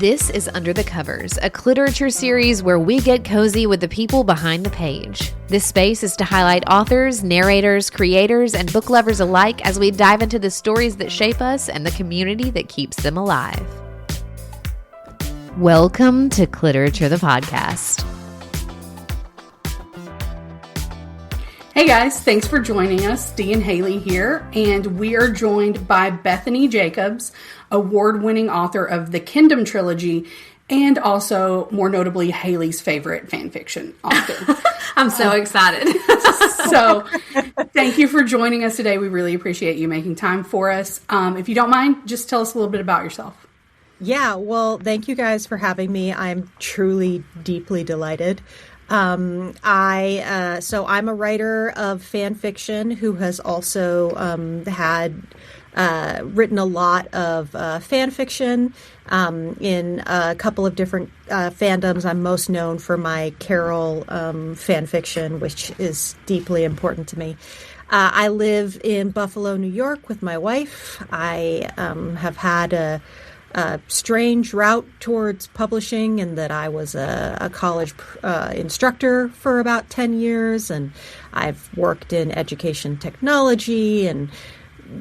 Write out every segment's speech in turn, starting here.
This is Under the Covers, a literature series where we get cozy with the people behind the page. This space is to highlight authors, narrators, creators, and book lovers alike as we dive into the stories that shape us and the community that keeps them alive. Welcome to Literature, the podcast. Hey guys, thanks for joining us. Dee and Haley here, and we are joined by Bethany Jacobs, award-winning author of the Kindom Trilogy, and also, more notably, Haley's favorite fanfiction author. I'm so excited. So, thank you for joining us today. We really appreciate you making time for us. If you don't mind, just tell us a little bit about yourself. Yeah, well, thank you guys for having me. I'm truly, deeply delighted. So I'm a writer of fan fiction who has also had written a lot of fan fiction in a couple of different fandoms. I'm most known for my Carol fan fiction, which is deeply important to me. I live in Buffalo, New York with my wife. I have had a strange route towards publishing, and that I was a college instructor for about 10 years, and I've worked in education technology and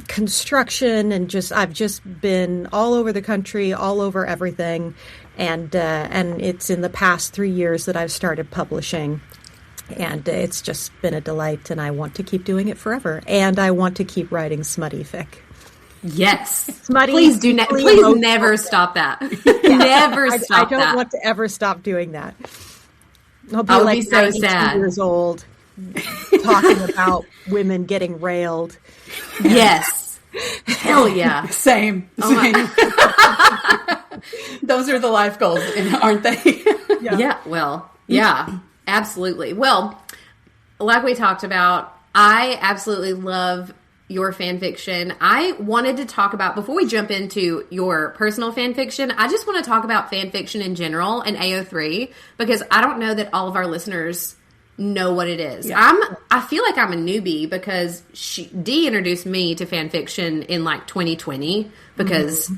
construction, and I've just been all over the country, all over everything, and it's in the past 3 years that I've started publishing. And it's just been a delight, and I want to keep doing it forever, and I want to keep writing smutty fic. Yes. Smutty, please never stop that. Yeah. Never stop that. I don't want to ever stop doing that. I'll be so 92 sad. years old talking about women getting railed. Yes. Hell yeah. Same. Those are the life goals, aren't they? Yeah. Well, yeah, absolutely. Well, like we talked about, I absolutely love your fan fiction. I wanted to talk about, before we jump into your personal fan fiction, I just want to talk about fan fiction in general and AO3, because I don't know that all of our listeners know what it is. Yeah. I feel like I'm a newbie because Dee introduced me to fan fiction in like 2020 because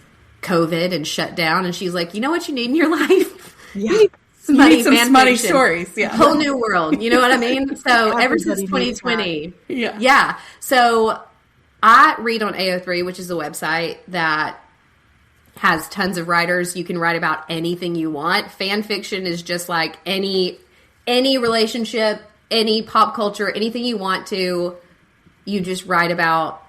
COVID and shut down, and she's like, you know what you need in your life? Yeah. You need some smutty stories. Yeah. Whole new world. You know what I mean? So ever since 2020. Yeah. So I read on AO3, which is a website that has tons of writers. You can write about anything you want. Fan fiction is just like any relationship, any pop culture, anything you want to. You just write about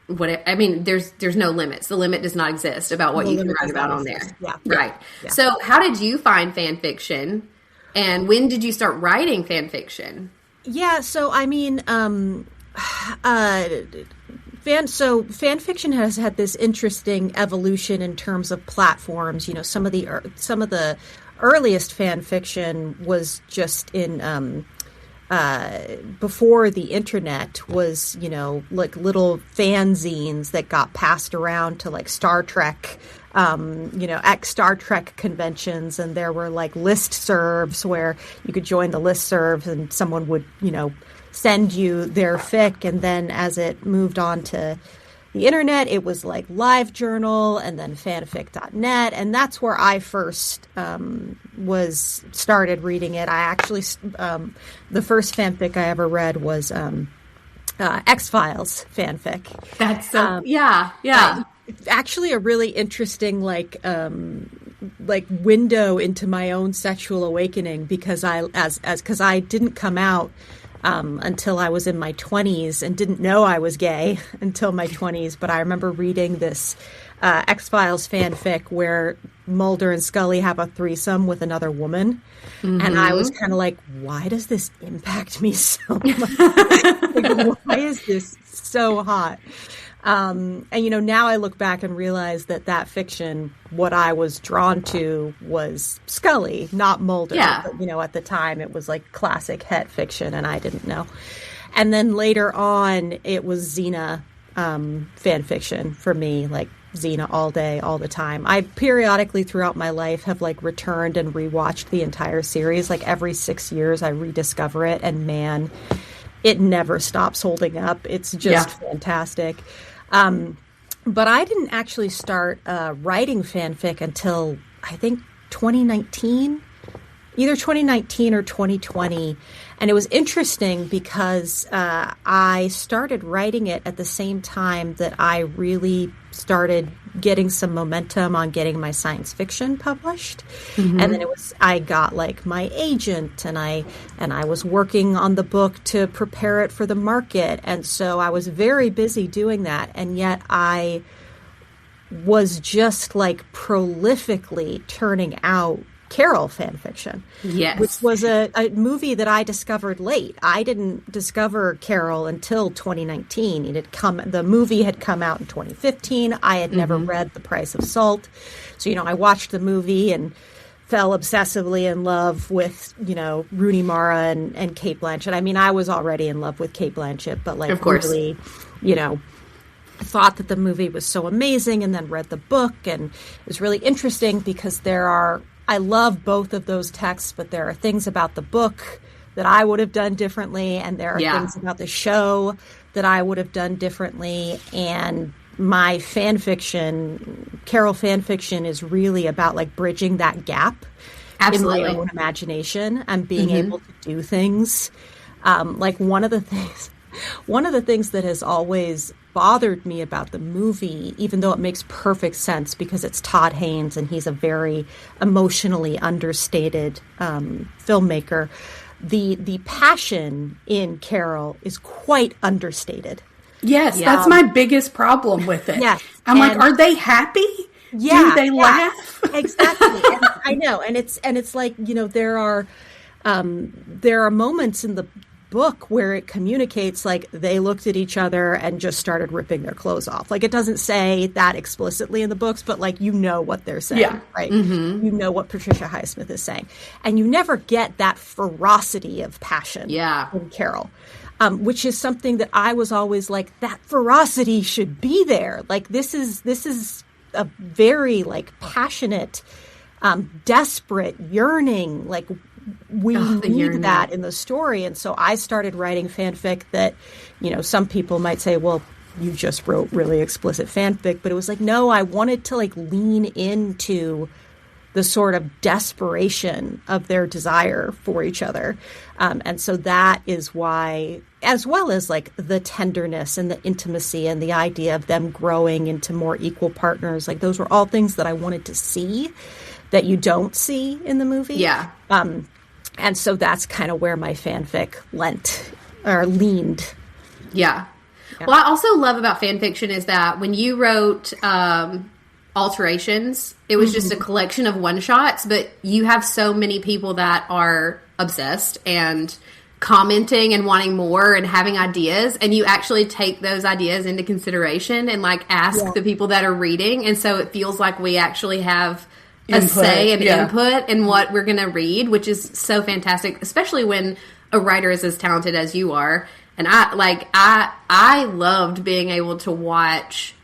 there's no limits. The limit does not exist about what you can write about on there. Yeah. Right. Yeah. So how did you find fan fiction, and when did you start writing fan fiction? Yeah. So, fan fiction has had this interesting evolution in terms of platforms. You know, some of the earliest fan fiction was just in before the internet was, like little fanzines that got passed around to like Star Trek, at Star Trek conventions, and there were like listservs where you could join the listservs and someone would, send you their fic. And then as it moved on to the internet, it was like LiveJournal and then fanfic.net. And that's where I first started reading it. I actually, the first fanfic I ever read was X-Files fanfic. That's so, yeah. Actually a really interesting, like window into my own sexual awakening, because because I didn't come out until I was in my 20s and didn't know I was gay until my 20s. But I remember reading this X-Files fanfic where Mulder and Scully have a threesome with another woman. Mm-hmm. And I was kind of like, why does this impact me so much? Like, why is this so hot? And, now I look back and realize that fiction, what I was drawn to was Scully, not Mulder. Yeah. But, at the time it was like classic het fiction, and I didn't know. And then later on, it was Xena fan fiction for me, like Xena all day, all the time. I periodically throughout my life have like returned and rewatched the entire series. Like every 6 years I rediscover it, and man, it never stops holding up. It's just fantastic. But I didn't actually start writing fanfic until I think 2019, either 2019 or 2020. And it was interesting because I started writing it at the same time that I really started getting some momentum on getting my science fiction published. Mm-hmm. And then I got like my agent, and I was working on the book to prepare it for the market. And so I was very busy doing that. And yet I was just like prolifically turning out Carol fan fiction. Yes. Which was a movie that I discovered late. I didn't discover Carol until 2019. The movie had come out in 2015. I had never read The Price of Salt. So, I watched the movie and fell obsessively in love with, Rooney Mara and Cate Blanchett. I mean, I was already in love with Cate Blanchett, but like, of course, really, thought that the movie was so amazing, and then read the book, and it was really interesting because I love both of those texts, but there are things about the book that I would have done differently, and there are things about the show that I would have done differently. And my fan fiction, Carol fan fiction, is really about like bridging that gap in my own imagination and being able to do things. Like one of the things that has always bothered me about the movie, even though it makes perfect sense because it's Todd Haynes and he's a very emotionally understated filmmaker, the passion in Carol is quite understated. Yes, that's my biggest problem with it. Yes. I'm like, are they happy? Yeah. Do they laugh? Exactly. And I know. And it's like, there are moments in the book where it communicates like they looked at each other and just started ripping their clothes off. Like, it doesn't say that explicitly in the books, but like, what they're saying, right? Mm-hmm. You know what Patricia Highsmith is saying. And you never get that ferocity of passion in Carol, which is something that I was always like, that ferocity should be there. Like, this is a very like passionate, desperate yearning, like, we need that in the story. And so I started writing fanfic that, some people might say, well, you just wrote really explicit fanfic. But it was like, no, I wanted to like lean into the sort of desperation of their desire for each other. And so that is why, as well as like the tenderness and the intimacy and the idea of them growing into more equal partners, like those were all things that I wanted to see that you don't see in the movie. Yeah. And so that's kind of where my fanfic leaned. Yeah. Well, I also love about fan fiction is that when you wrote Alterations, it was just a collection of one-shots, but you have so many people that are obsessed and commenting and wanting more and having ideas, and you actually take those ideas into consideration and like ask the people that are reading, and so it feels like we actually have a say and input in what we're going to read, which is so fantastic, especially when a writer is as talented as you are. And I loved being able to watch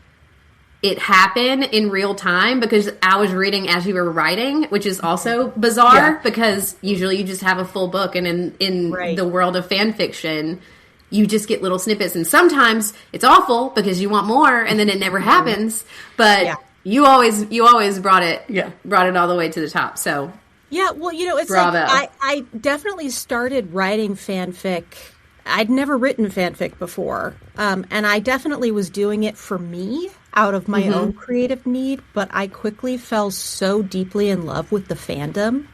it happen in real time because I was reading as you were writing, which is also bizarre because usually you just have a full book, and in the world of fan fiction, you just get little snippets, and sometimes it's awful because you want more and then it never happens. But you always brought it all the way to the top. So well, it's bravo. Like I definitely started writing fanfic. I'd never written fanfic before, and I definitely was doing it for me out of my own creative need. But I quickly fell so deeply in love with the fandom.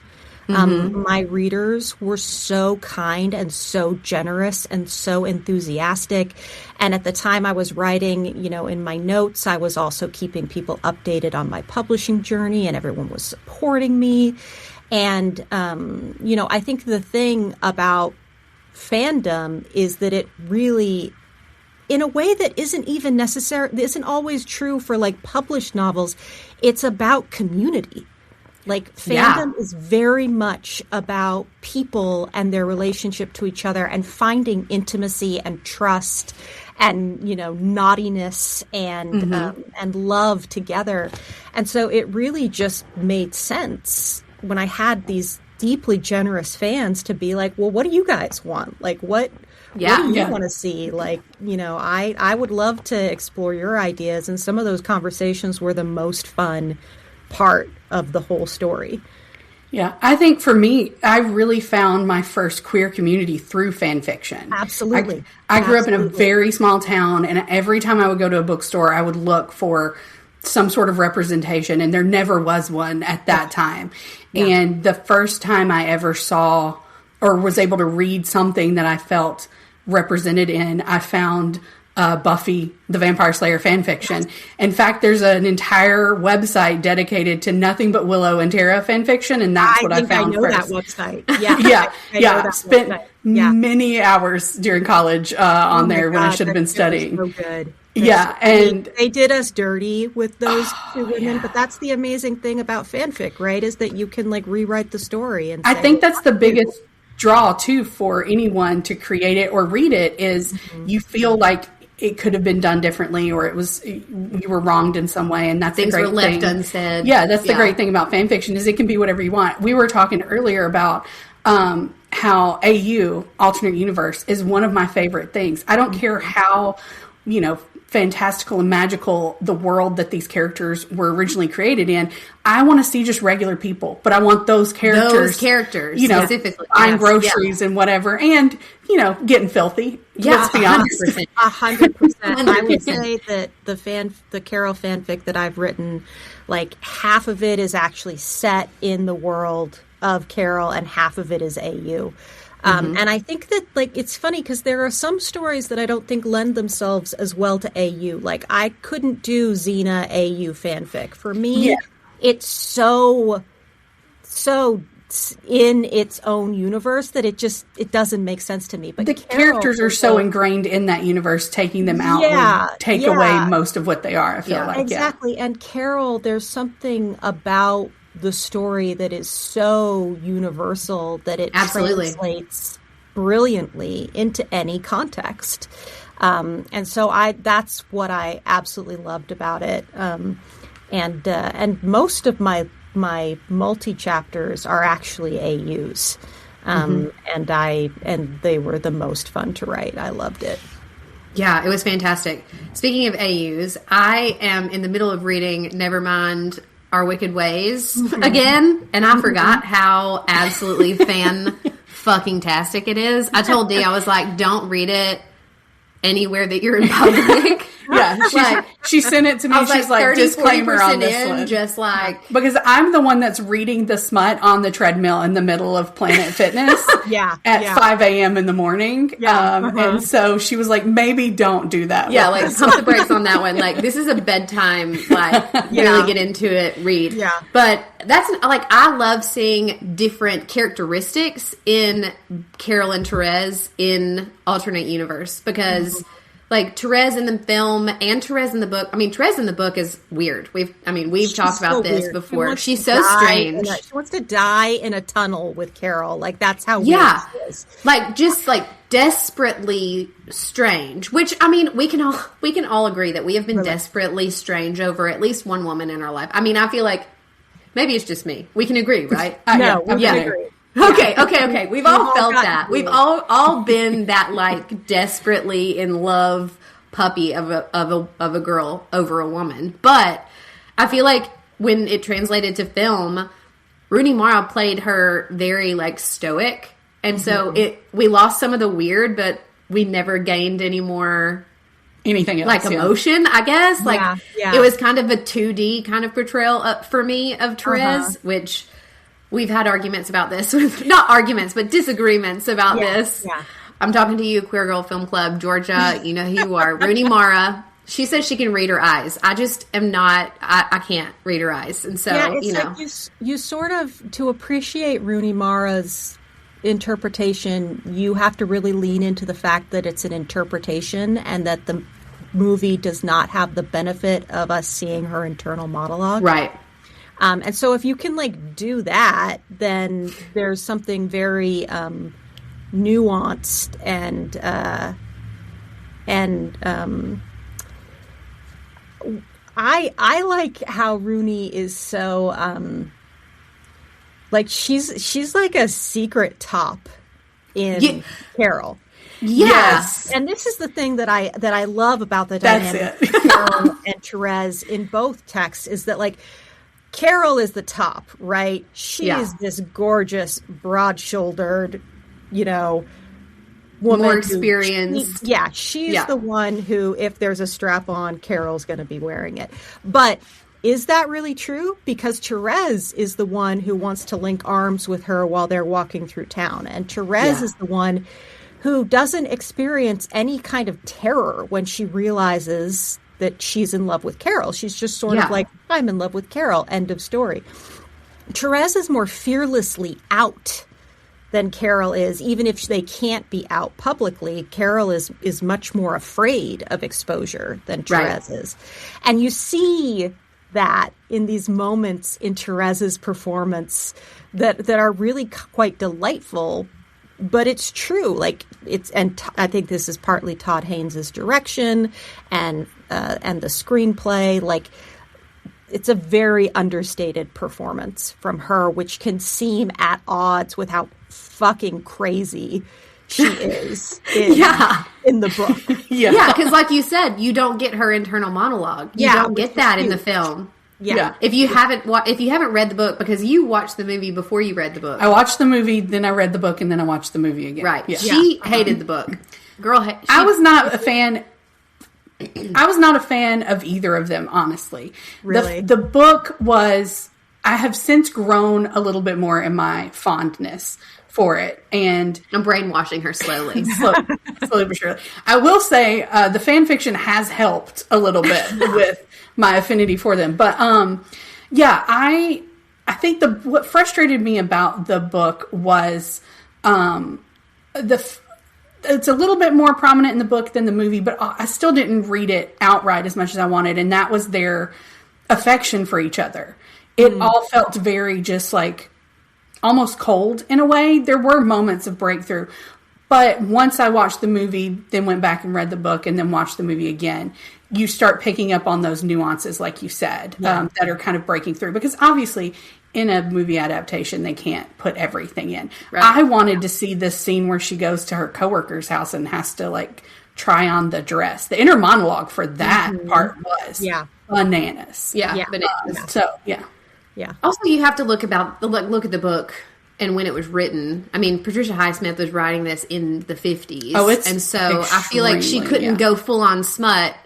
My readers were so kind and so generous and so enthusiastic. And at the time I was writing, in my notes, I was also keeping people updated on my publishing journey, and everyone was supporting me. And, I think the thing about fandom is that it really, in a way that isn't always true for like published novels, it's about community. Like, fandom is very much about people and their relationship to each other and finding intimacy and trust and, naughtiness and love together. And so it really just made sense when I had these deeply generous fans to be like, well, what do you guys want? Like, what do you want to see? Like, I would love to explore your ideas. And some of those conversations were the most fun part of the whole story. Yeah, I think for me, I really found my first queer community through fan fiction. Absolutely. I grew up in a very small town, and every time I would go to a bookstore, I would look for some sort of representation, and there never was one at that time. Yeah. And the first time I ever saw or was able to read something that I felt represented in, I found Buffy the Vampire Slayer fan fiction. In fact, there's an entire website dedicated to nothing but Willow and Tara fan fiction, and that's what I found first. I know that website. Yeah. Spent many hours during college on there when I should have been studying. So good. And they did us dirty with those two women, but that's the amazing thing about fanfic, right? Is that you can like rewrite the story. And I think that's the biggest draw too for anyone to create it or read it is you feel like it could have been done differently, or it was you were wronged in some way, and that's things the great were left thing. Unsaid. Yeah, that's the great thing about fan fiction is it can be whatever you want. We were talking earlier about how AU alternate universe is one of my favorite things. I don't care how fantastical and magical the world that these characters were originally created in. I want to see just regular people, but I want those characters, specifically buying groceries and whatever, and getting filthy. Yeah, let's be honest. 100%. I would say that the Carol fanfic that I've written, like half of it is actually set in the world of Carol, and half of it is AU. And I think that, like, it's funny because there are some stories that I don't think lend themselves as well to AU. Like, I couldn't do Xena AU fanfic. For me, it's so in its own universe that it doesn't make sense to me. But the characters are so ingrained in that universe, taking them out would take away most of what they are, I feel like. Exactly. And Carol, there's something about the story that is so universal that it translates brilliantly into any context. And so that's what I absolutely loved about it. And most of my multi-chapters are actually AUs. And they were the most fun to write. I loved it. Yeah, it was fantastic. Speaking of AUs, I am in the middle of reading Nevermind Our Wicked Ways again, and I forgot how absolutely fan-fucking-tastic it is. I told Dee, I was like, don't read it anywhere that you're in public. Yeah, she sent it to me. She's like, disclaimer on this one. Just like, because I'm the one that's reading the smut on the treadmill in the middle of Planet Fitness at 5 a.m. in the morning. And so she was like, maybe don't do that. Yeah, like pump the brakes on that one. Like, this is a bedtime, like, really get into it, read. Yeah. But that's, like, I love seeing different characteristics in Carol and Therese in alternate universe because like Therese in the film and Therese in the book. I mean, Therese in the book is weird. We've talked about this before. She's so strange. She wants to die in a tunnel with Carol. Like that's how weird she is. Like just like desperately strange. Which I mean, we can all agree that we have been desperately strange over at least one woman in our life. I mean, I feel like maybe it's just me. We can agree, right? We can agree. Okay. We've all felt that. We've all been that like desperately in love puppy of a girl over a woman. But I feel like when it translated to film, Rooney Mara played her very like stoic, and so we lost some of the weird, but we never gained any more anything else, like emotion. I guess like it was kind of a 2D kind of portrayal for me of Therese, which. We've had arguments about this. Not arguments, but disagreements about this. Yeah. I'm talking to you, Queer Girl Film Club, Georgia. You know who you are. Rooney Mara. She says she can read her eyes. I just am not. I can't read her eyes. And so, like you sort of, to appreciate Rooney Mara's interpretation, you have to really lean into the fact that it's an interpretation and that the movie does not have the benefit of us seeing her internal monologue. Right. And so if you can like do that, then there's something very nuanced and I like how Rooney is so like she's like a secret top in Carol. Yes. And this is the thing that I love about the dynamic of Carol and Therese in both texts is that like Carol is the top, right? She is this gorgeous, broad-shouldered, woman. More experienced. She's the one who, if there's a strap on, Carol's going to be wearing it. But is that really true? Because Therese is the one who wants to link arms with her while they're walking through town. And Therese is the one who doesn't experience any kind of terror when she realizes that she's in love with Carol. She's just sort of like, I'm in love with Carol, end of story. Therese is more fearlessly out than Carol is, even if they can't be out publicly. Carol is much more afraid of exposure than Therese is. And you see that in these moments in Therese's performance that are really quite delightful. But it's true, I think this is partly Todd Haynes' direction and the screenplay. It's a very understated performance from her, which can seem at odds with how fucking crazy she is in the book. Yeah, because like you said, you don't get her internal monologue. You don't get that in the film. Yeah. If you haven't read the book, because you watched the movie before you read the book. I watched the movie, then I read the book, and then I watched the movie again. Right. Yeah. She hated the book. Girl, I was not a fan. I was not a fan of either of them, honestly. Really? The book was. I have since grown a little bit more in my fondness for it, and I'm brainwashing her slowly. slowly but surely. I will say the fan fiction has helped a little bit with my affinity for them, but I think what frustrated me about the book was it's a little bit more prominent in the book than the movie, but I still didn't read it outright as much as I wanted, and that was their affection for each other. It all felt very just like almost cold in a way. There were moments of breakthrough, but once I watched the movie, then went back and read the book, and then watched the movie again, you start picking up on those nuances, like you said, that are kind of breaking through. Because obviously, in a movie adaptation, they can't put everything in. Right. I wanted to see this scene where she goes to her coworker's house and has to try on the dress. The inner monologue for that part was bananas. Yeah, bananas. Yeah. Also, you have to look at the book and when it was written. I mean, Patricia Highsmith was writing this in the 50s. Oh, and so I feel like she couldn't go full on smut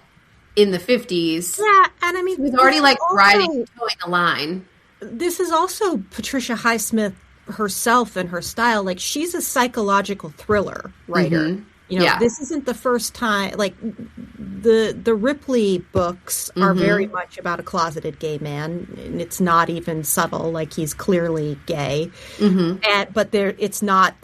in the 50s. Yeah, and I mean, she was already writing, towing the line. This is also Patricia Highsmith herself and her style. She's a psychological thriller writer. Mm-hmm. This isn't the first time. The Ripley books are very much about a closeted gay man, and it's not even subtle. He's clearly gay, but there's not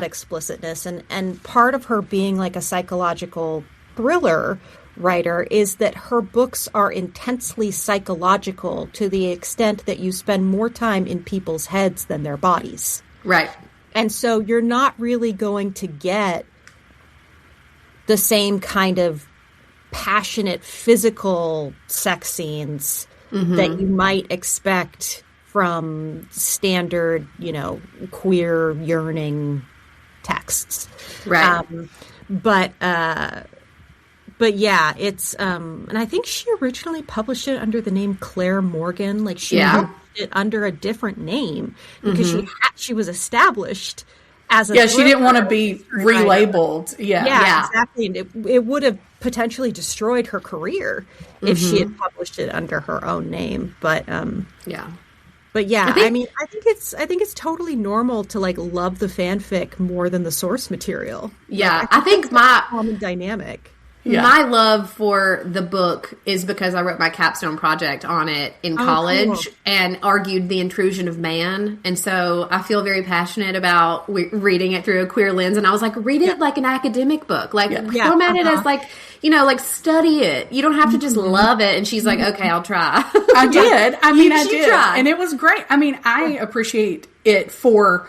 explicitness, and part of her being a psychological thriller writer is that her books are intensely psychological to the extent that you spend more time in people's heads than their bodies. Right. And so you're not really going to get the same kind of passionate physical sex scenes that you might expect from standard, queer yearning texts. Right. But yeah, it's and I think she originally published it under the name Claire Morgan. She published it under a different name because she was established as a she didn't want to be relabeled. Yeah, exactly. And it would have potentially destroyed her career if she had published it under her own name. But But yeah, I think it's totally normal to love the fanfic more than the source material. Yeah, I think my common dynamic. Yeah. My love for the book is because I wrote my capstone project on it in college and argued the intrusion of man. And so I feel very passionate about reading it through a queer lens. And I was read it like an academic book. Format it as study it. You don't have to just love it. And she's like, okay, I'll try. I did. I did. Tried. And it was great. I appreciate it for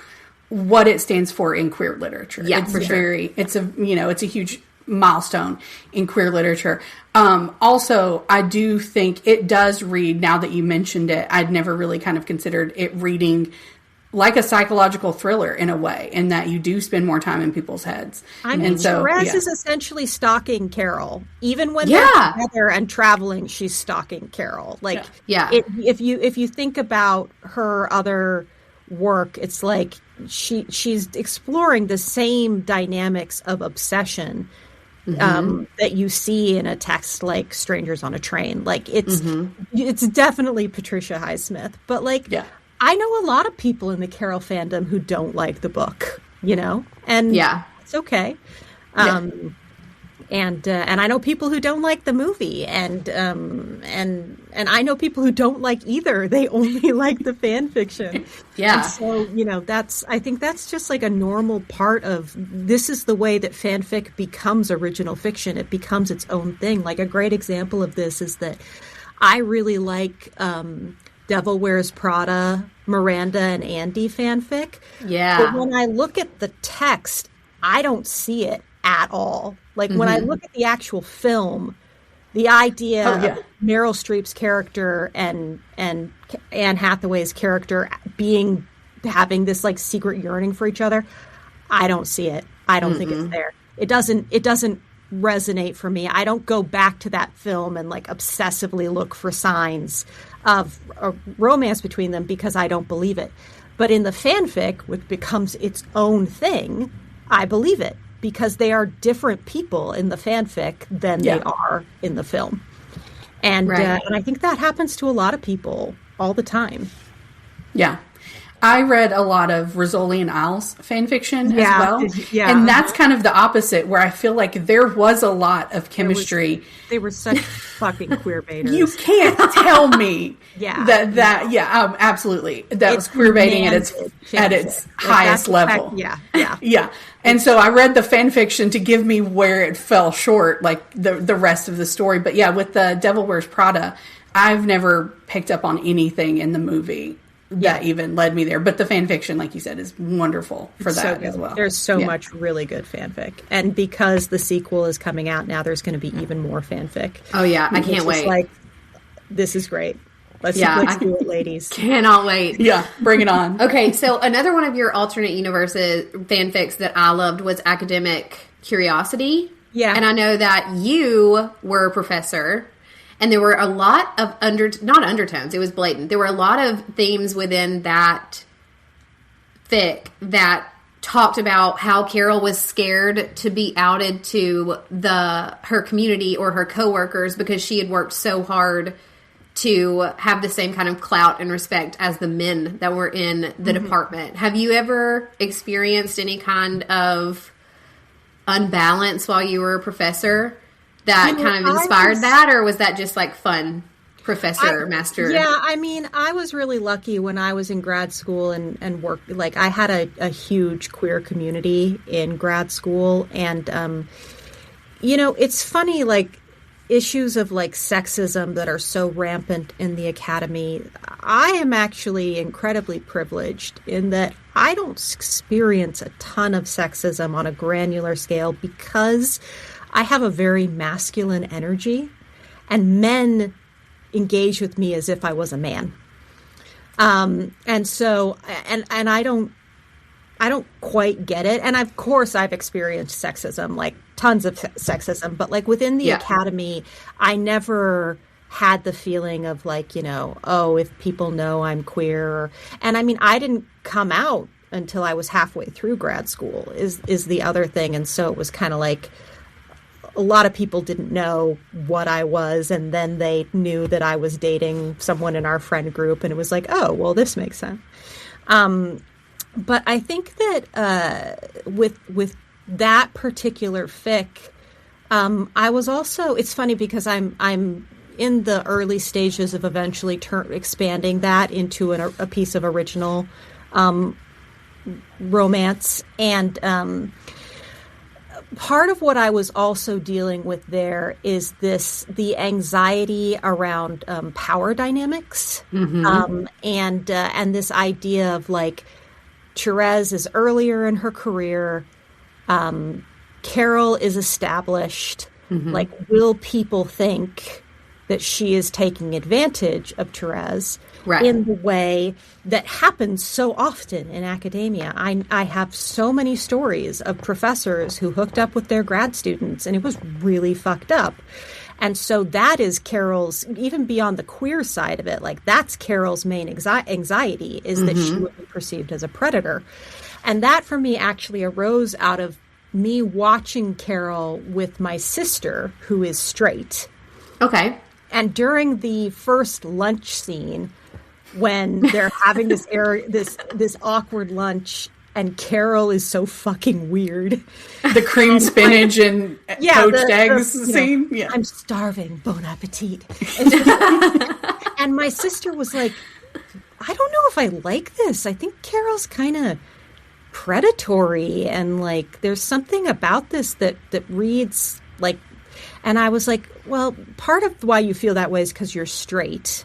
what it stands for in queer literature. Yeah, it's it's a huge milestone in queer literature. Also, I do think it does read, now that you mentioned it, I'd never really kind of considered it reading like a psychological thriller in a way, in that you do spend more time in people's heads. I mean, Therese is essentially stalking Carol. Even when they're together and traveling, she's stalking Carol. Like, if you think about her other work, it's like she's exploring the same dynamics of obsession that you see in a text like Strangers on a Train. Like, it's definitely Patricia Highsmith, but I know a lot of people in the Carol fandom who don't like the book, and it's okay. And I know people who don't like the movie, and I know people who don't like either. They only like the fan fiction. And so, I think that's just like a normal part of, this is the way that fanfic becomes original fiction. It becomes its own thing. Like, a great example of this is that I really like Devil Wears Prada, Miranda and Andy fanfic. But when I look at the text, I don't see it at all. Like, when I look at the actual film, the idea of Meryl Streep's character and Anne Hathaway's character having this like secret yearning for each other, I don't see it. I don't think it's there. It doesn't resonate for me. I don't go back to that film and like obsessively look for signs of a romance between them, because I don't believe it. But in the fanfic, which becomes its own thing, I believe it, because they are different people in the fanfic than they are in the film. And and I think that happens to a lot of people all the time. Yeah. I read a lot of Rizzoli and Isles fan fiction as well. And that's kind of the opposite, where I feel like there was a lot of chemistry. They were such fucking queer baiters. You can't tell me absolutely. That was queer baiting at its highest level. Yeah. And so I read the fan fiction to give me where it fell short, like the rest of the story. But with the Devil Wears Prada, I've never picked up on anything in the movie that even led me there. But the fan fiction, like you said, is wonderful for that as well. There's so much really good fanfic. And because the sequel is coming out now, there's going to be even more fanfic. Oh, yeah. I can't wait. Like, this is great. Let's do it, ladies. Cannot wait. Yeah, bring it on. Okay, so another one of your alternate universes fanfics that I loved was Academic Curiosity. Yeah. And I know that you were a professor. And there were a lot of not undertones, it was blatant. There were a lot of themes within that fic that talked about how Carol was scared to be outed to her community or her coworkers because she had worked so hard to have the same kind of clout and respect as the men that were in the department. Have you ever experienced any kind of unbalance while you were a professor that kind of inspired that, or was that just like fun master? Yeah, I mean, I was really lucky when I was in grad school and worked. Like, I had a huge queer community in grad school, and it's funny, like, issues of like sexism that are so rampant in the academy. I am actually incredibly privileged in that I don't experience a ton of sexism on a granular scale, because I have a very masculine energy, and men engage with me as if I was a man. And so, and I don't quite get it. And of course I've experienced sexism, like tons of sexism, but like within the academy, I never had the feeling of like, if people know I'm queer. And I mean, I didn't come out until I was halfway through grad school is the other thing. And so it was kind of like, a lot of people didn't know what I was, and then they knew that I was dating someone in our friend group, and it was like, oh, well, this makes sense. But I think that with that particular fic, I was also, it's funny because I'm in the early stages of eventually expanding that into a piece of original romance, and part of what I was also dealing with there is the anxiety around power dynamics, and this idea of like Therese is earlier in her career, Carol is established. Like, will people think that she is taking advantage of Therese right. in the way that happens so often in academia. I have so many stories of professors who hooked up with their grad students, and it was really fucked up. And so that is Carol's, even beyond the queer side of it, like that's Carol's main anxiety, is that she would be perceived as a predator. And that for me actually arose out of me watching Carol with my sister, who is straight. Okay. And during the first lunch scene, when they're having this awkward lunch, and Carol is so fucking weird. The cream spinach and poached eggs scene. Yeah. I'm starving. Bon appetit. And my sister was like, I don't know if I like this. I think Carol's kind of predatory, and like there's something about this that reads like, and I was like, well, part of why you feel that way is because you're straight.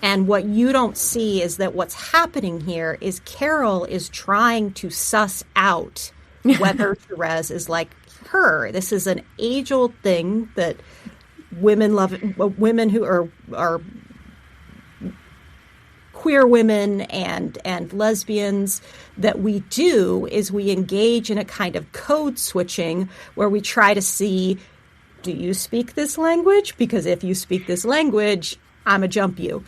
And what you don't see is that what's happening here is Carol is trying to suss out whether Therese is like her. This is an age-old thing that women love, women who are queer women and lesbians, that we do is we engage in a kind of code switching where we try to see, do you speak this language? Because if you speak this language, I'm a jump you.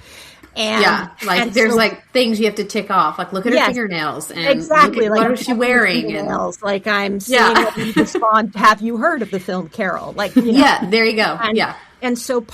And there's like things you have to tick off, like look at her fingernails and exactly what is she wearing, and like I'm saying, what you respond. Have you heard of the film Carol? Like, there you go. And so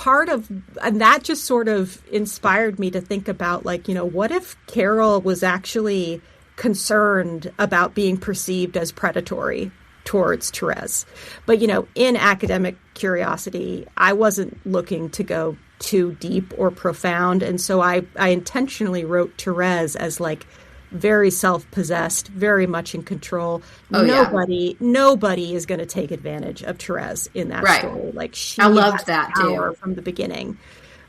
and that just sort of inspired me to think about, like, what if Carol was actually concerned about being perceived as predatory towards Therese? But, in academic curiosity, I wasn't looking to go too deep or profound. And so I intentionally wrote Therese as like very self-possessed, very much in control. Nobody is going to take advantage of Therese in that story. Like I loved that power too from the beginning.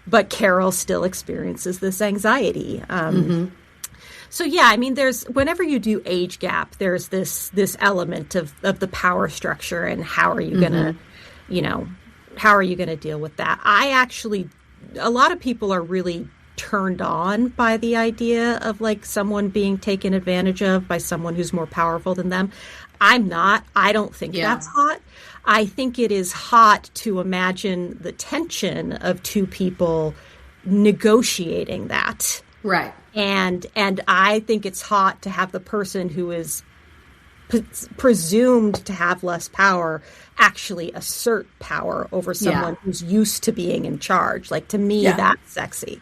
But Carol still experiences this anxiety. So I mean, whenever you do age gap, there's this element of the power structure, and how are you gonna, how are you going to deal with that? A lot of people are really turned on by the idea of like someone being taken advantage of by someone who's more powerful than them. I'm not. I don't think that's hot. I think it is hot to imagine the tension of two people negotiating that. Right. And I think it's hot to have the person who is presumed to have less power actually assert power over someone who's used to being in charge. Like, to me, that's sexy.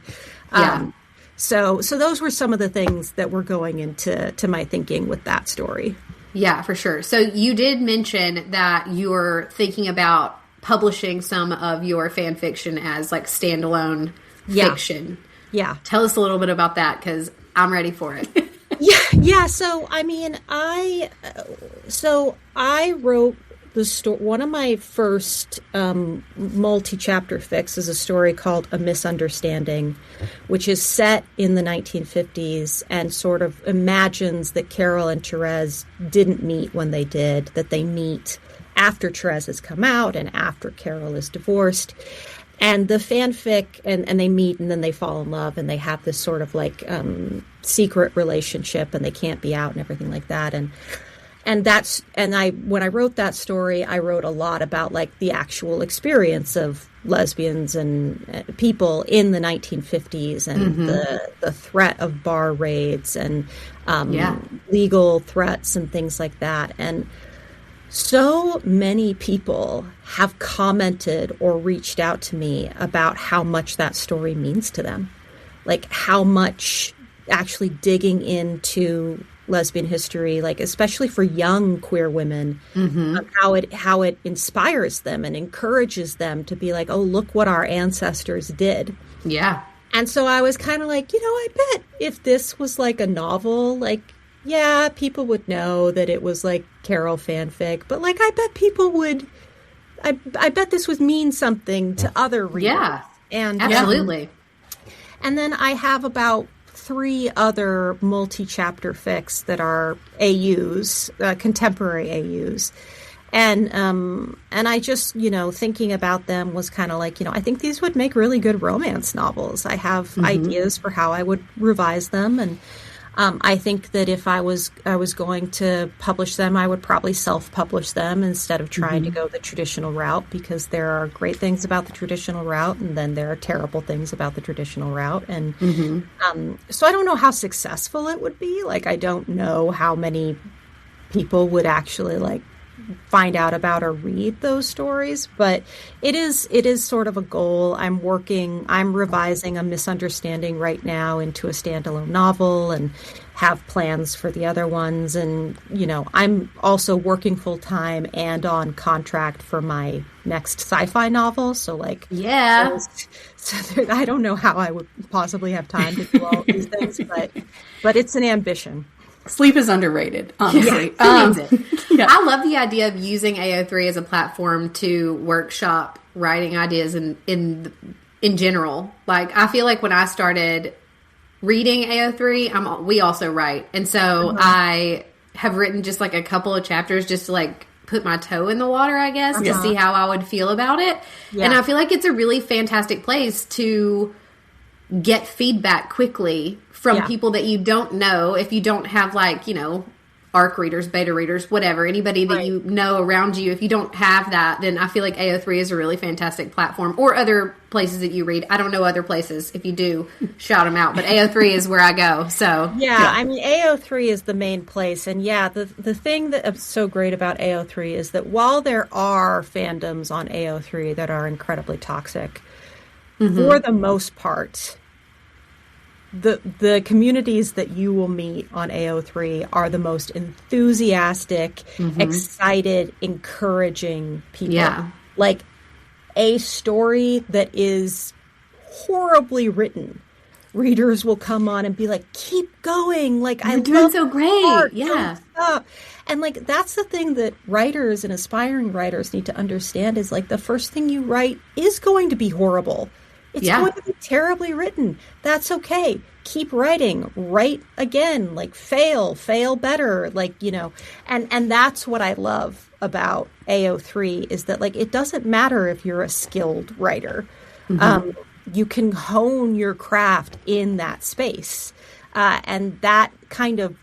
So those were some of the things that were going into my thinking with that story. Yeah, for sure. So you did mention that you're thinking about publishing some of your fan fiction as like standalone fiction. Yeah. Tell us a little bit about that, because I'm ready for it. Yeah. So, I mean, I wrote the story. One of my first multi-chapter fics is a story called A Misunderstanding, which is set in the 1950s and sort of imagines that Carol and Therese didn't meet when they did, that they meet after Therese has come out and after Carol is divorced. And the fanfic, and they meet and then they fall in love and they have this sort of like secret relationship and they can't be out and everything like that. And when I wrote that story, I wrote a lot about like the actual experience of lesbians and people in the 1950s and the threat of bar raids and legal threats and things like that. And so many people have commented or reached out to me about how much that story means to them. Like how much actually digging into lesbian history, like especially for young queer women, how it inspires them and encourages them to be like, oh, look what our ancestors did. Yeah. And so I was kind of like, I bet if this was like a novel, like, yeah, people would know that it was like Carol fanfic, but like I bet people would, I bet this would mean something to other readers. Yeah, and absolutely. And then I have about 3 other multi-chapter fics that are AUs, contemporary AUs. And I just, thinking about them was kind of like, I think these would make really good romance novels. I have ideas for how I would revise them. And I think that if I was going to publish them, I would probably self-publish them instead of trying to go the traditional route, because there are great things about the traditional route, and then there are terrible things about the traditional route. And so I don't know how successful it would be. Like, I don't know how many people would actually find out about or read those stories, but it is sort of a goal. I'm revising A Misunderstanding right now into a standalone novel, and have plans for the other ones. And, I'm also working full time and on contract for my next sci-fi novel. So so I don't know how I would possibly have time to do all these things, but it's an ambition. Sleep is underrated, honestly. Yeah, I love the idea of using AO3 as a platform to workshop writing ideas in general. Like, I feel like when I started reading AO3, we also write. And so I have written just a couple of chapters just to put my toe in the water, I guess, to see how I would feel about it. Yeah. And I feel like it's a really fantastic place to get feedback quickly from people that you don't know. If you don't have ARC readers, beta readers, whatever, anybody that you know around you, if you don't have that, then I feel like AO3 is a really fantastic platform, or other places that you read. I don't know other places. If you do, shout them out. But AO3 is where I go. So I mean, AO3 is the main place. And the thing that's so great about AO3 is that while there are fandoms on AO3 that are incredibly toxic, for the most part, the communities that you will meet on AO3 are the most enthusiastic, excited, encouraging people. Yeah. Like, a story that is horribly written, readers will come on and be like, keep going. Like, you're doing so great. Yeah. And that's the thing that writers and aspiring writers need to understand is the first thing you write is going to be horrible. It's going to be terribly written. That's okay. Keep writing. Write again. Fail better. And that's what I love about AO3 is that it doesn't matter if you're a skilled writer. You can hone your craft in that space. And that kind of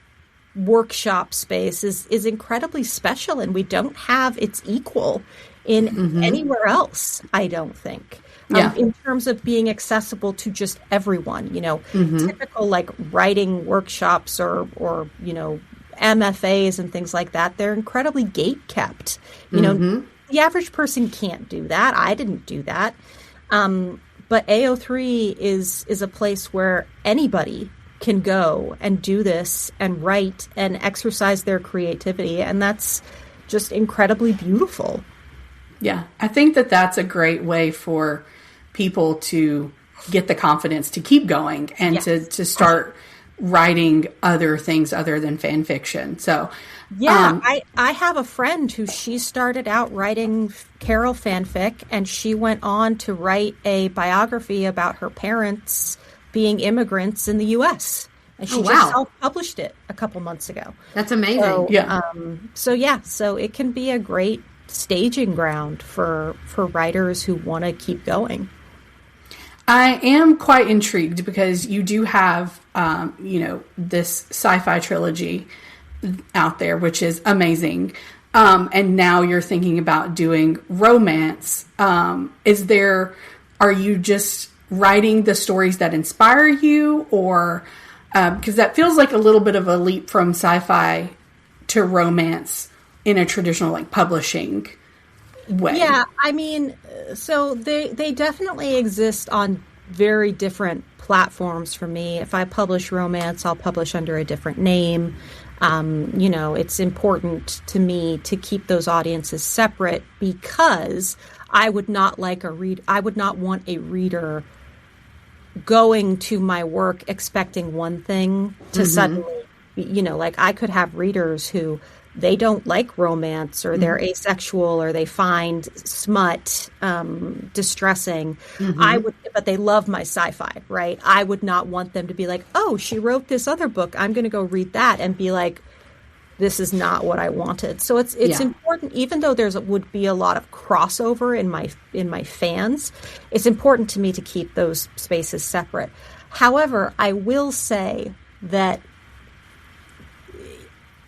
workshop space is incredibly special, and we don't have its equal in anywhere else, I don't think. In terms of being accessible to just everyone, typical writing workshops or MFAs and things like that, they're incredibly gate kept. The average person can't do that. I didn't do that. But AO3 is a place where anybody can go and do this and write and exercise their creativity. And that's just incredibly beautiful. Yeah, I think that's a great way for people to get the confidence to keep going and to start writing other things other than fan fiction. So I have a friend who she started out writing Carol fanfic, and she went on to write a biography about her parents being immigrants in the U.S. And she just self-published it a couple months ago. That's amazing. So it can be a great staging ground for writers who want to keep going. I am quite intrigued because you do have, this sci-fi trilogy out there, which is amazing. And now you're thinking about doing romance. Are you just writing the stories that inspire you, or, because that feels like a little bit of a leap from sci-fi to romance in a traditional publishing way. Yeah, I mean, so they definitely exist on very different platforms for me. If I publish romance, I'll publish under a different name. It's important to me to keep those audiences separate, because I would not want a reader going to my work expecting one thing to suddenly, I could have readers who they don't like romance, or they're asexual, or they find smut distressing. But they love my sci-fi, right? I would not want them to be like, oh, she wrote this other book, I'm going to go read that, and be like, this is not what I wanted. So it's important, even though would be a lot of crossover in my fans, it's important to me to keep those spaces separate. However, I will say that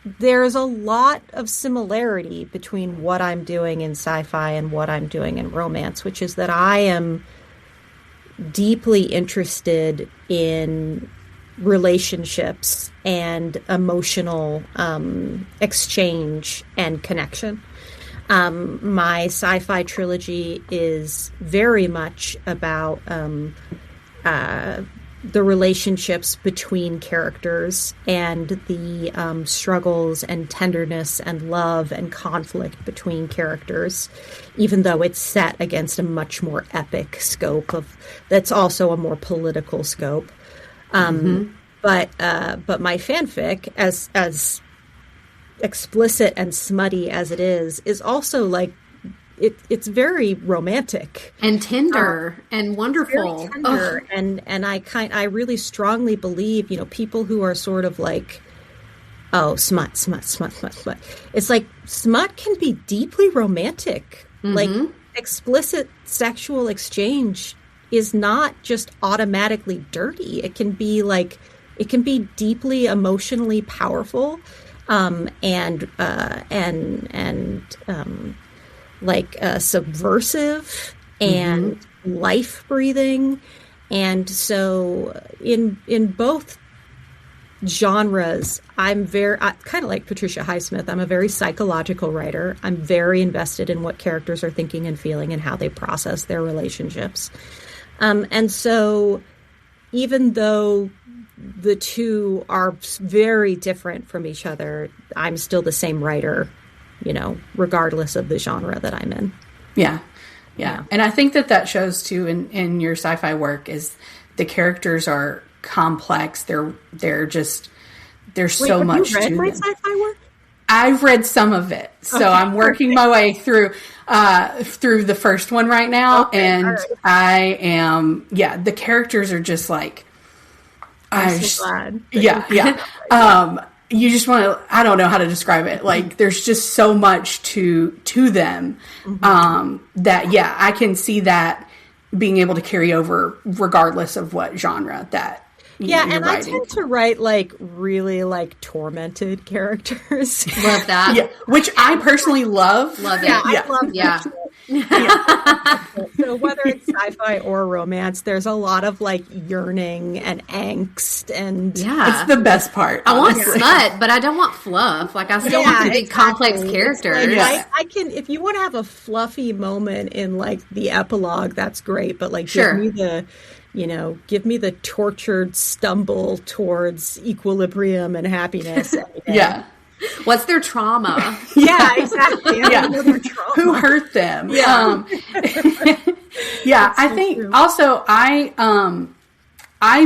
there's a lot of similarity between what I'm doing in sci-fi and what I'm doing in romance, which is that I am deeply interested in relationships and emotional exchange and connection. My sci-fi trilogy is very much about the relationships between characters and the struggles and tenderness and love and conflict between characters, even though it's set against a much more epic scope that's also a more political scope. But my fanfic, as explicit and smutty as it is also like it's very romantic and tender and wonderful. Very tender. And I really strongly believe, people who are sort of like, oh, smut. It's like smut can be deeply romantic. Like explicit sexual exchange is not just automatically dirty. It can be deeply emotionally powerful, and subversive and life breathing. And so in both genres, I'm kind of like Patricia Highsmith. I'm a very psychological writer. I'm very invested in what characters are thinking and feeling and how they process their relationships. And so even though the two are very different from each other, I'm still the same writer, regardless of the genre that I'm in. Yeah. And I think that shows too in your sci-fi work is the characters are complex. There's so much to them. Have you read my sci-fi work? I've read some of it, so I'm working my way through the first one right now, and I am the characters are just like I'm so glad. You just want to, I don't know how to describe it. Like there's just so much to them that I can see that being able to carry over regardless of what genre that. And I tend to write like really like tormented characters. Love that. Yeah, which I personally love. Love it. I love that. So whether it's sci-fi or romance, there's a lot of like yearning and angst, and it's the best part. I want smut, but I don't want fluff. Like I still want the big complex characters. Like, I can, if you want to have a fluffy moment in like the epilogue, that's great. But like, give me the tortured stumble towards equilibrium and happiness. Yeah. What's their trauma? Yeah, exactly. Who hurt them? Yeah. I think true. Also I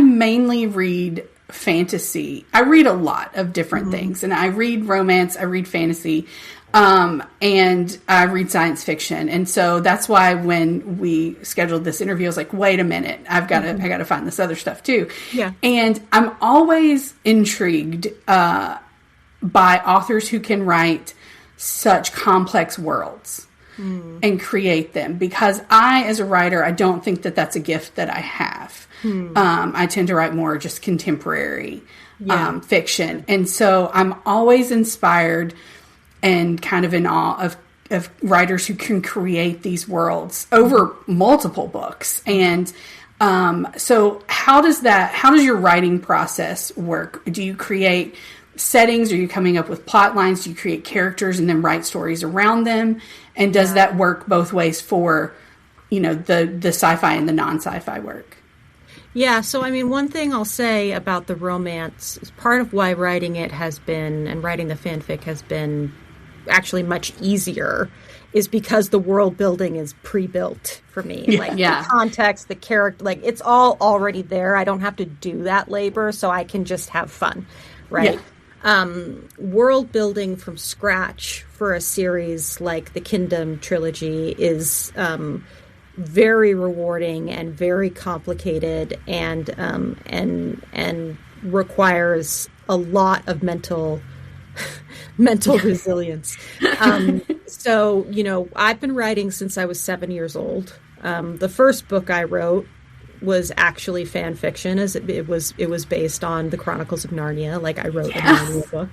mainly read fantasy. I read a lot of different things, and I read romance, I read fantasy, and I read science fiction. And so that's why when we scheduled this interview, I was like, wait a minute, I got to find this other stuff too. Yeah. And I'm always intrigued, by authors who can write such complex worlds and create them, because I, as a writer, I don't think that that's a gift that I have. I tend to write more just contemporary fiction. And so I'm always inspired and kind of in awe of writers who can create these worlds over multiple books. And so how does your writing process work? Do you create settings? Are you coming up with plot lines? Do you create characters and then write stories around them? And does that work both ways for, the sci-fi and the non-sci-fi work? Yeah. So, I mean, one thing I'll say about the romance is part of why writing it has been, and writing the fanfic has been actually much easier, is because the world building is pre-built for me. The context, the character, like it's all already there. I don't have to do that labor, so I can just have fun. Right. Yeah. World building from scratch for a series like the Kindom Trilogy is very rewarding and very complicated, and requires a lot of mental mental resilience. So, I've been writing since I was 7 years old. The first book I wrote was actually fan fiction, as it was based on the Chronicles of Narnia. Like, I wrote a Narnia book.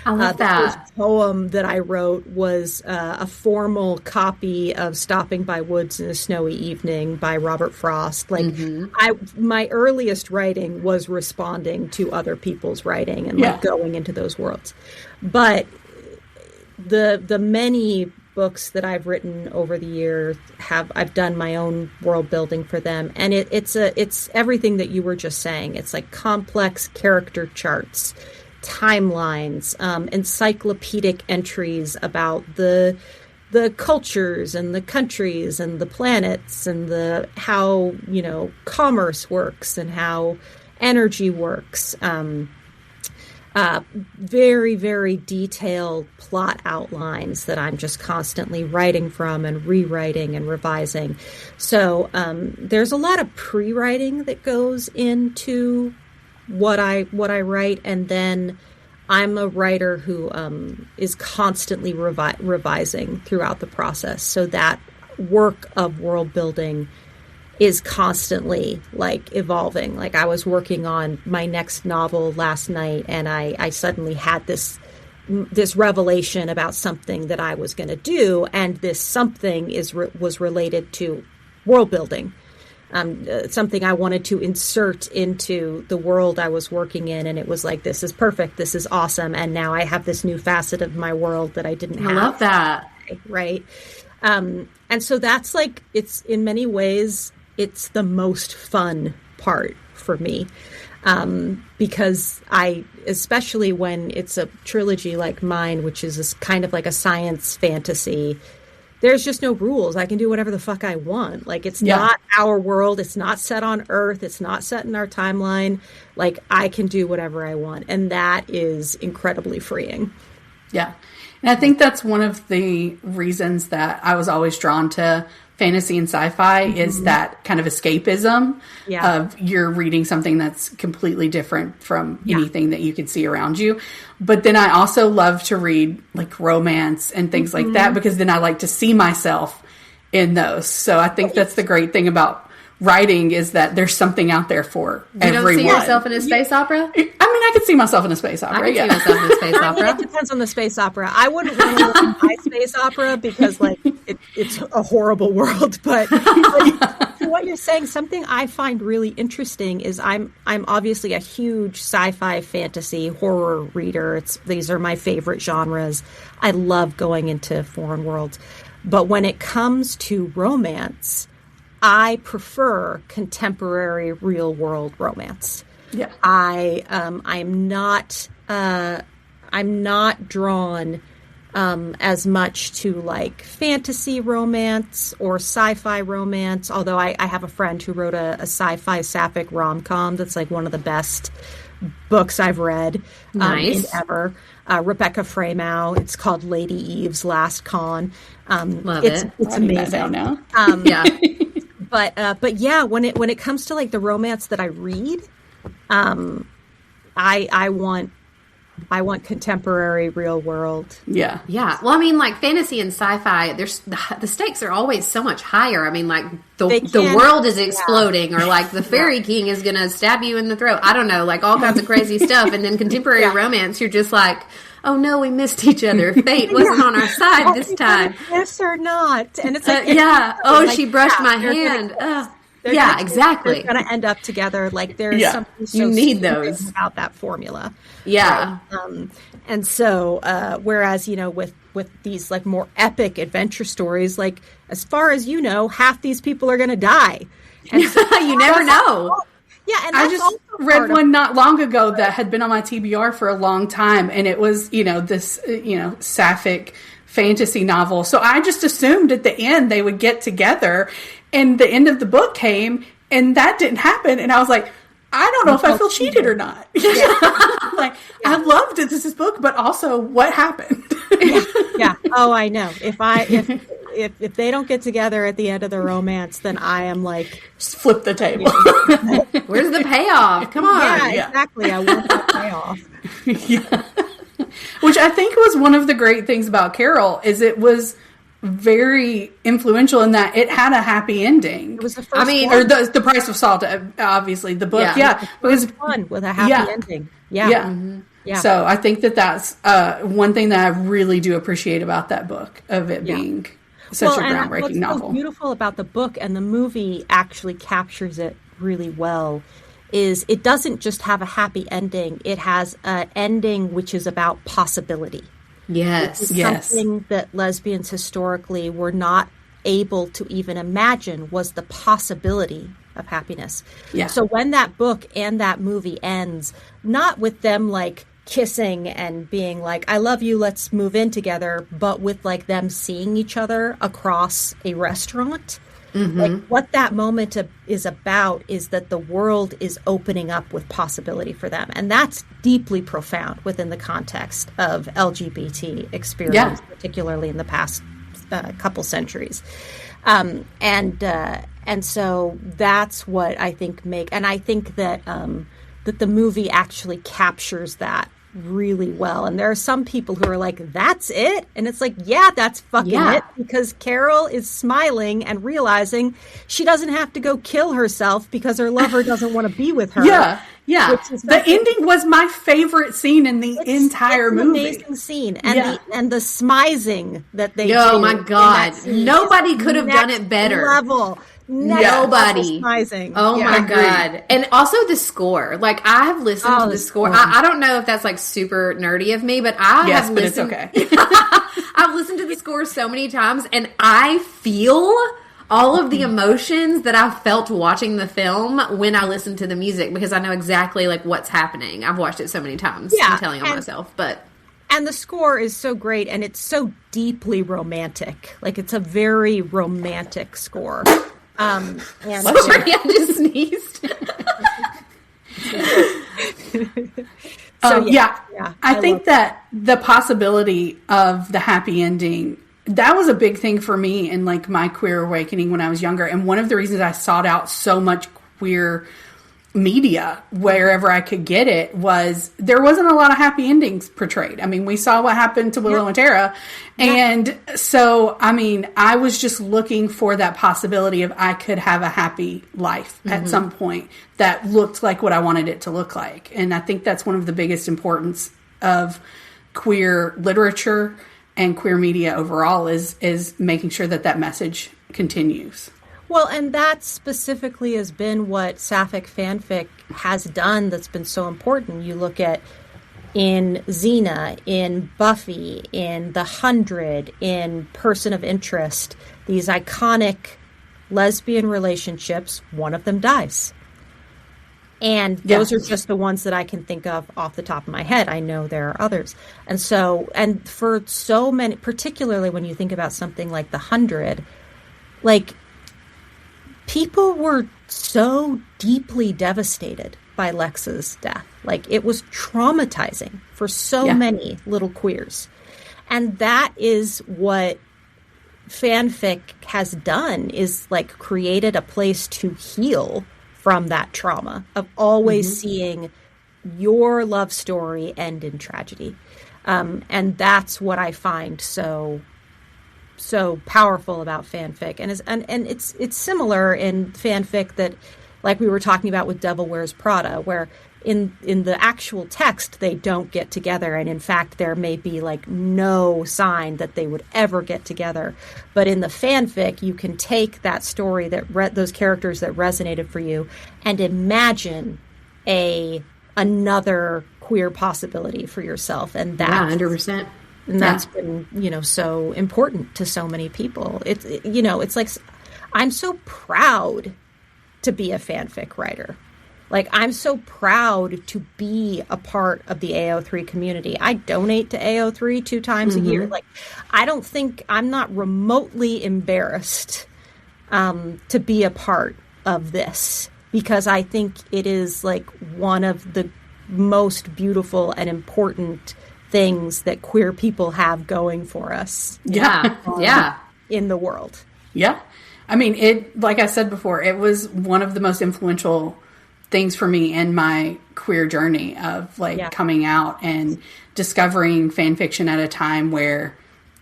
I love that. The first poem that I wrote was a formal copy of Stopping by Woods in a Snowy Evening by Robert Frost. Like, my earliest writing was responding to other people's writing and like going into those worlds. But the many books that I've written over the years I've done my own world building for them, and it's everything that you were just saying. It's like complex character charts, timelines, encyclopedic entries about the cultures and the countries and the planets and how commerce works and how energy works. Very, very detailed plot outlines that I'm just constantly writing from and rewriting and revising. So there's a lot of pre-writing that goes into what I write, and then I'm a writer who is constantly revising throughout the process. So that work of world building is constantly like evolving. Like, I was working on my next novel last night, and I suddenly had this revelation about something that I was going to do, and this something was related to world building, something I wanted to insert into the world I was working in, and it was like, this is perfect, this is awesome, and now I have this new facet of my world that I didn't have. I love that. Right? And so that's like, it's in many ways, it's the most fun part for me, because especially when it's a trilogy like mine, which is kind of like a science fantasy, there's just no rules. I can do whatever the fuck I want. Like, it's not our world. It's not set on Earth. It's not set in our timeline. Like, I can do whatever I want. And that is incredibly freeing. Yeah. And I think that's one of the reasons that I was always drawn to fantasy and sci-fi, is that kind of escapism of you're reading something that's completely different from anything that you can see around you. But then I also love to read like romance and things like that, because then I like to see myself in those. So I think that's the great thing about writing, is that there's something out there for everyone. You don't see yourself in a space opera? I mean, I could see myself in a space opera. I can see myself in a space opera. It depends on the space opera. I wouldn't want to look at my space opera, because like it's a horrible world. But to what you're saying, something I find really interesting is I'm obviously a huge sci-fi, fantasy, horror reader. These are my favorite genres. I love going into foreign worlds. But when it comes to romance, I prefer contemporary, real world romance. Yeah, I'm not drawn as much to like fantasy romance or sci-fi romance. Although I have a friend who wrote a sci-fi sapphic rom-com that's like one of the best books I've read ever. Rebecca Fremow. It's called Lady Eve's Last Con. Love it. It's amazing. Now. Yeah. But yeah, when it comes to like the romance that I read, I want contemporary, real world. Yeah. Yeah. Well, I mean, like fantasy and sci-fi, the stakes are always so much higher. I mean, like the world is exploding, or like the fairy king is going to stab you in the throat. I don't know, like all kinds of crazy stuff. And then contemporary romance, you're just like, oh no, we missed each other. Fate wasn't on our side this time. Yes or not? And it's like, oh, like, she brushed my hand. Exactly. They're going to end up together. Like there's something so you need those about that formula. Yeah. Right? And so, whereas, with these like more epic adventure stories, like as far as you know, half these people are going to die. And so you never know. Yeah, and I just read one not long ago that had been on my TBR for a long time, and it was, this, sapphic fantasy novel. So I just assumed at the end they would get together, and the end of the book came, and that didn't happen, and I was like, I don't know if I feel cheated or not. I loved this book, but also what happened? Yeah. Oh, I know. If they don't get together at the end of the romance, then I am like, just flip the table. Where's the payoff? Come on. Yeah, exactly. I want that payoff. Yeah. Which I think was one of the great things about Carol, is it was very influential in that it had a happy ending. It was the first one. Or the Price of Salt, obviously, the book. Yeah. It was one with a happy ending. Yeah. Mm-hmm. Yeah. So I think that's one thing that I really do appreciate about that book, of it being such a groundbreaking novel. What's so beautiful about the book, and the movie actually captures it really well, is it doesn't just have a happy ending. It has an ending which is about possibility. Yes. Something that lesbians historically were not able to even imagine was the possibility of happiness. Yeah. So when that book and that movie ends, not with them like kissing and being like, I love you, let's move in together, but with like them seeing each other across a restaurant. Mm-hmm. Like what that moment is about is that the world is opening up with possibility for them. And that's deeply profound within the context of LGBT experience, particularly in the past couple centuries. And so that's what I think and I think that that the movie actually captures that really well. And there are some people who are like, that's it? And it's like, yeah, that's fucking it. Because Carol is smiling and realizing she doesn't have to go kill herself because her lover doesn't want to be with her. Yeah. The ending was my favorite scene in the entire movie. Amazing scene. And the smizing that they do. Oh my God. Nobody could have done it better. Level. Nobody. Oh my God. And also the score. Like, I have listened to the score. I don't know if that's like super nerdy of me, but I have listened. But it's okay. I've listened to the score so many times, and I feel all of the emotions that I felt watching the film when I listened to the music, because I know exactly like what's happening. I've watched it so many times. I'm telling on myself, but. And the score is so great, and it's so deeply romantic. Like, it's a very romantic score. And sorry, I just sneezed. I think that the possibility of the happy ending, that was a big thing for me in like my queer awakening when I was younger. And one of the reasons I sought out so much queer media wherever I could get it was there wasn't a lot of happy endings portrayed. I mean, we saw what happened to Willow and Tara. And so, I mean, I was just looking for that possibility of I could have a happy life at some point that looked like what I wanted it to look like. And I think that's one of the biggest importance of queer literature and queer media overall is making sure that message continues. Well, and that specifically has been what sapphic fanfic has done that's been so important. You look at in Xena, in Buffy, in The 100, in Person of Interest, these iconic lesbian relationships, one of them dies. And those are just the ones that I can think of off the top of my head. I know there are others. And so, and for so many, particularly when you think about something like The 100, like, people were so deeply devastated by Lex's death. Like, it was traumatizing for so many little queers. And that is what fanfic has done, is like created a place to heal from that trauma of always seeing your love story end in tragedy. And that's what I find so powerful about fanfic, and it's similar in fanfic that, like we were talking about with Devil Wears Prada, where in the actual text they don't get together, and in fact there may be like no sign that they would ever get together, but in the fanfic you can take that story that those characters that resonated for you and imagine another queer possibility for yourself, and that 100%. And that's been, so important to so many people. It's like, I'm so proud to be a fanfic writer. Like, I'm so proud to be a part of the AO3 community. I donate to AO3 2 times a year. Like, I'm not remotely embarrassed to be a part of this, because I think it is like one of the most beautiful and important things that queer people have going for us. In the world. Yeah. I mean, like I said before, it was one of the most influential things for me in my queer journey of coming out and discovering fan fiction at a time where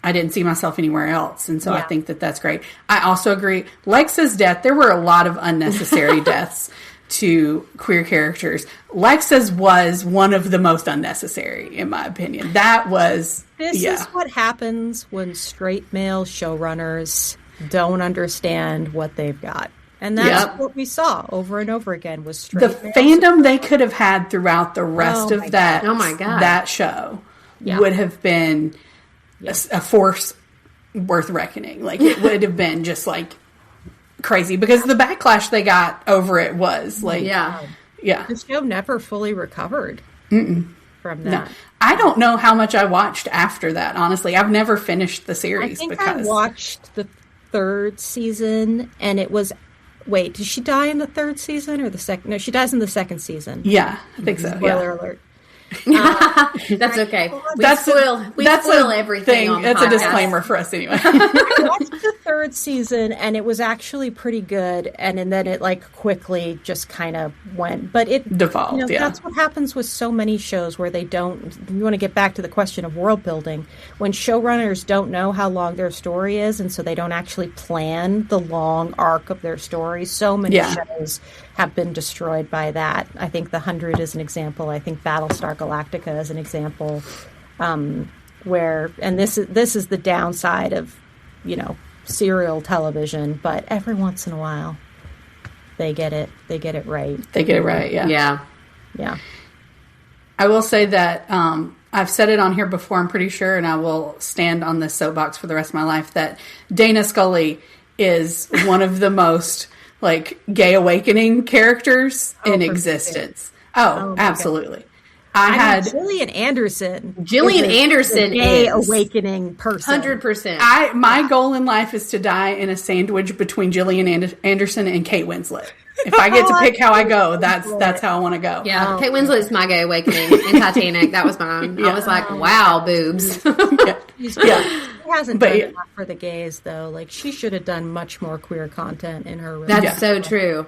I didn't see myself anywhere else. And so I think that that's great. I also agree. Lexa's death, there were a lot of unnecessary deaths to queer characters. Lexa's was one of the most unnecessary, in my opinion. That was... This is what happens when straight male showrunners don't understand what they've got. And that's what we saw over and over again was straight the fandom they could have had throughout the rest of that that show would have been a force worth reckoning. Like, it would have been just like crazy because the backlash they got over it was like the show never fully recovered from that. No. I don't know how much I watched after that, honestly. I've never finished the series. I watched the 3rd season, and it was... Wait, did she die in the 3rd season or the second? No, she dies in the 2nd season. Yeah, I think so. Spoiler alert. That's okay. We spoil everything on the That's podcast. a disclaimer for us anyway. I watched the 3rd season, and it was actually pretty good, and then it quickly just kind of went. But it devolved. That's what happens with so many shows where they don't. You want to get back to the question of world building when showrunners don't know how long their story is, and so they don't actually plan the long arc of their story. So many shows have been destroyed by that. I think The 100 is an example. I think Battlestar Galactica is an example. Where, and this is the downside of, serial television, but every once in a while they get it right. They get it right, Yeah. I will say that I've said it on here before, I'm pretty sure, and I will stand on this soapbox for the rest of my life, that Dana Scully is one of the most gay awakening characters in existence. Oh, absolutely. I had Gillian Anderson. Gillian Anderson is a awakening person. 100%. My goal in life is to die in a sandwich between Gillian Anderson and Kate Winslet. If I get to pick how I go, that's how I want to go. Yeah, Kate Winslet is my gay awakening in Titanic. That was mine. I was like, wow, boobs. She hasn't done enough for the gays, though. She should have done much more queer content in her. That's so true.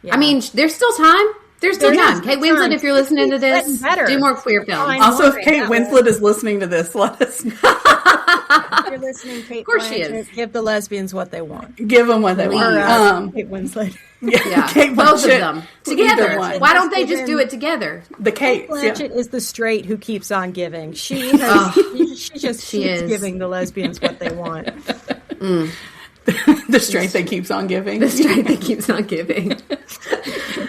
Yeah. I mean, there's still time. There's still time. Kate Winslet, if you're listening to this, do more queer films. Also, if Kate Winslet is listening to this, let us know. If you're listening, Kate, of course she is. Give the lesbians what they want. Give them what they want. Kate Winslet. Yeah. Kate both Blanchett, of them together. Why don't they just do it together? The Kate Blanchett is the straight who keeps on giving. She keeps giving the lesbians what they want. The strength that keeps on giving. The strength that keeps on giving.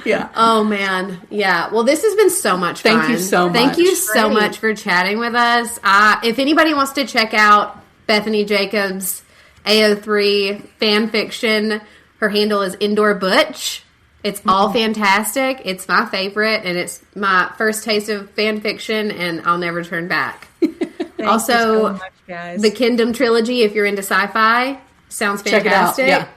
Yeah. Oh, man. Yeah. Well, this has been so much fun. Thank you so much. Thank you so much for chatting with us. If anybody wants to check out Bethany Jacobs' AO3 fan fiction, her handle is Indoorbutch. It's all fantastic. It's my favorite, and it's my first taste of fan fiction, and I'll never turn back. Also, so much, guys. The Kindom Trilogy, if you're into sci-fi, sounds fantastic. Check it out. Yeah.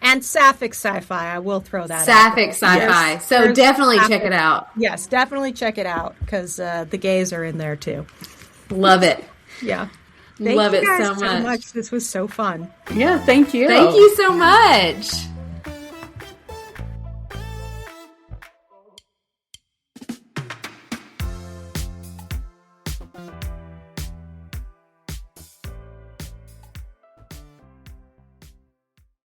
And sapphic sci-fi, I will throw that Sapphic sci-fi. Yes. So definitely check it out. Yes, definitely check it out, because the gays are in there, too. Love it. Yeah. Love it so much. This was so fun. Yeah, thank you. Thank you so much.